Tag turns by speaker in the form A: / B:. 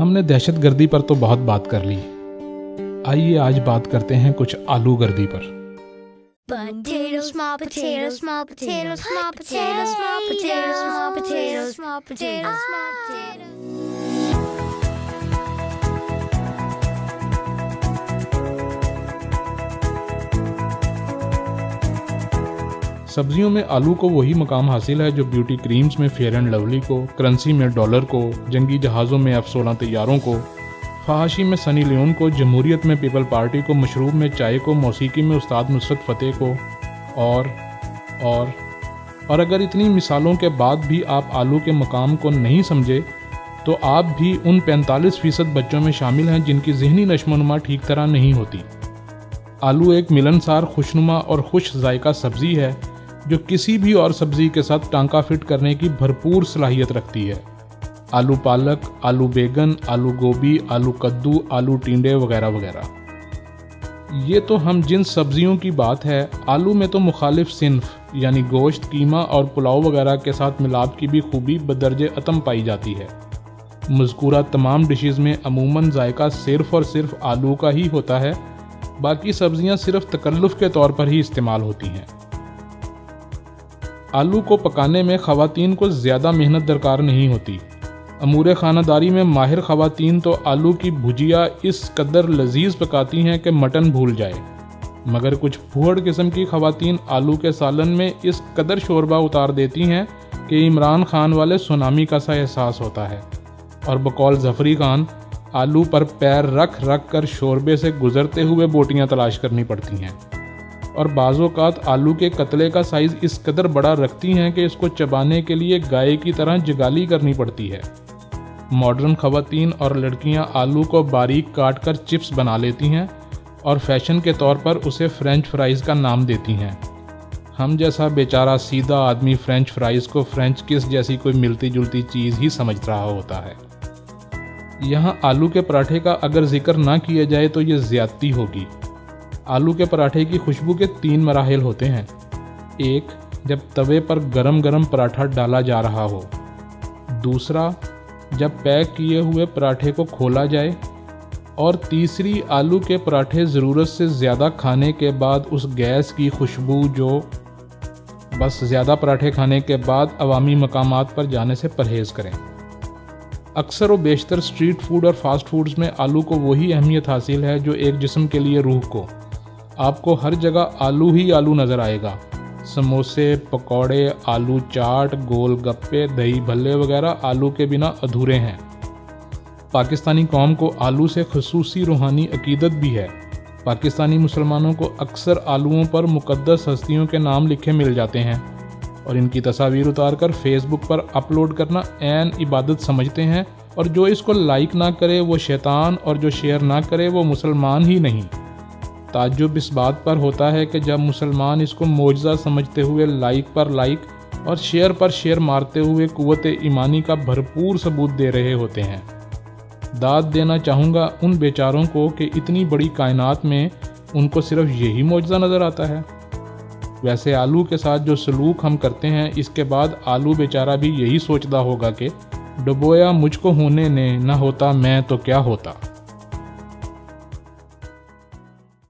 A: ہم نے دہشت گردی پر تو بہت بات کر لی، آئیے آج بات کرتے ہیں کچھ آلو گردی پر۔
B: Potatoes, small potatoes, small potatoes, small potatoes, small potatoes, small potatoes, small potatoes, small potatoes.
A: سبزیوں میں آلو کو وہی مقام حاصل ہے جو بیوٹی کریمز میں فیئر اینڈ لولی کو، کرنسی میں ڈالر کو، جنگی جہازوں میں F-16 طیاروں کو، فحاشی میں سنی لیون کو، جمہوریت میں پیپل پارٹی کو، مشروب میں چائے کو، موسیقی میں استاد نصرت فتح کو، اور اگر اتنی مثالوں کے بعد بھی آپ آلو کے مقام کو نہیں سمجھے تو آپ بھی ان 45% بچوں میں شامل ہیں جن کی ذہنی نشو و نما ٹھیک طرح نہیں ہوتی۔ آلو ایک ملنسار، خوشنما اور خوش ذائقہ سبزی ہے جو کسی بھی اور سبزی کے ساتھ ٹانکا فٹ کرنے کی بھرپور صلاحیت رکھتی ہے۔ آلو پالک، آلو بیگن، آلو گوبھی، آلو کدو، آلو ٹینڈے وغیرہ وغیرہ۔ یہ تو ہم جن سبزیوں کی بات ہے، آلو میں تو مخالف صنف یعنی گوشت، قیمہ اور پلاؤ وغیرہ کے ساتھ ملاپ کی بھی خوبی بدرجہ اتم پائی جاتی ہے۔ مذکورہ تمام ڈشز میں عموماً ذائقہ صرف اور صرف آلو کا ہی ہوتا ہے، باقی سبزیاں صرف تکلف کے طور پر ہی استعمال ہوتی ہیں۔ آلو کو پکانے میں خواتین کو زیادہ محنت درکار نہیں ہوتی۔ امور خانہ داری میں ماہر خواتین تو آلو کی بھجیا اس قدر لذیذ پکاتی ہیں کہ مٹن بھول جائے، مگر کچھ پھوڑ قسم کی خواتین آلو کے سالن میں اس قدر شوربہ اتار دیتی ہیں کہ عمران خان والے سونامی کا سا احساس ہوتا ہے، اور بقول ظفری خان آلو پر پیر رکھ رکھ کر شوربے سے گزرتے ہوئے بوٹیاں تلاش کرنی پڑتی ہیں، اور بعض اوقات آلو کے قتلے کا سائز اس قدر بڑا رکھتی ہیں کہ اس کو چبانے کے لیے گائے کی طرح جگالی کرنی پڑتی ہے۔ ماڈرن خواتین اور لڑکیاں آلو کو باریک کاٹ کر چپس بنا لیتی ہیں اور فیشن کے طور پر اسے فرینچ فرائز کا نام دیتی ہیں۔ ہم جیسا بیچارہ سیدھا آدمی فرینچ فرائز کو فرینچ کس جیسی کوئی ملتی جلتی چیز ہی سمجھ رہا ہوتا ہے۔ یہاں آلو کے پراٹھے کا اگر ذکر نہ کیا جائے تو یہ زیادتی ہوگی۔ آلو کے پراٹھے کی خوشبو کے 3 مراحل ہوتے ہیں۔ ایک، جب توے پر گرم گرم پراٹھا ڈالا جا رہا ہو۔ دوسرا، جب پیک کیے ہوئے پراٹھے کو کھولا جائے۔ اور تیسری، آلو کے پراٹھے ضرورت سے زیادہ کھانے کے بعد اس گیس کی خوشبو جو بس زیادہ پراٹھے کھانے کے بعد عوامی مقامات پر جانے سے پرہیز کریں۔ اکثر و بیشتر اسٹریٹ فوڈ اور فاسٹ فوڈز میں آلو کو وہی اہمیت حاصل ہے جو ایک جسم کے لیے روح کو۔ آپ کو ہر جگہ آلو ہی آلو نظر آئے گا۔ سموسے، پکوڑے، آلو چاٹ، گول گپے، دہی بھلے وغیرہ آلو کے بنا ادھورے ہیں۔ پاکستانی قوم کو آلو سے خصوصی روحانی عقیدت بھی ہے۔ پاکستانی مسلمانوں کو اکثر آلوؤں پر مقدس ہستیوں کے نام لکھے مل جاتے ہیں، اور ان کی تصاویر اتار کر فیس بک پر اپلوڈ کرنا عین عبادت سمجھتے ہیں، اور جو اس کو لائک نہ کرے وہ شیطان، اور جو شیئر نہ کرے وہ مسلمان ہی نہیں۔ تعجب اس بات پر ہوتا ہے کہ جب مسلمان اس کو معجزہ سمجھتے ہوئے لائک پر لائک اور شیئر پر شیئر مارتے ہوئے قوت ایمانی کا بھرپور ثبوت دے رہے ہوتے ہیں۔ داد دینا چاہوں گا ان بیچاروں کو کہ اتنی بڑی کائنات میں ان کو صرف یہی معجزہ نظر آتا ہے۔ ویسے آلو کے ساتھ جو سلوک ہم کرتے ہیں، اس کے بعد آلو بیچارہ بھی یہی سوچتا ہوگا کہ ڈبویا مجھ کو ہونے نے، نہ ہوتا میں تو کیا ہوتا۔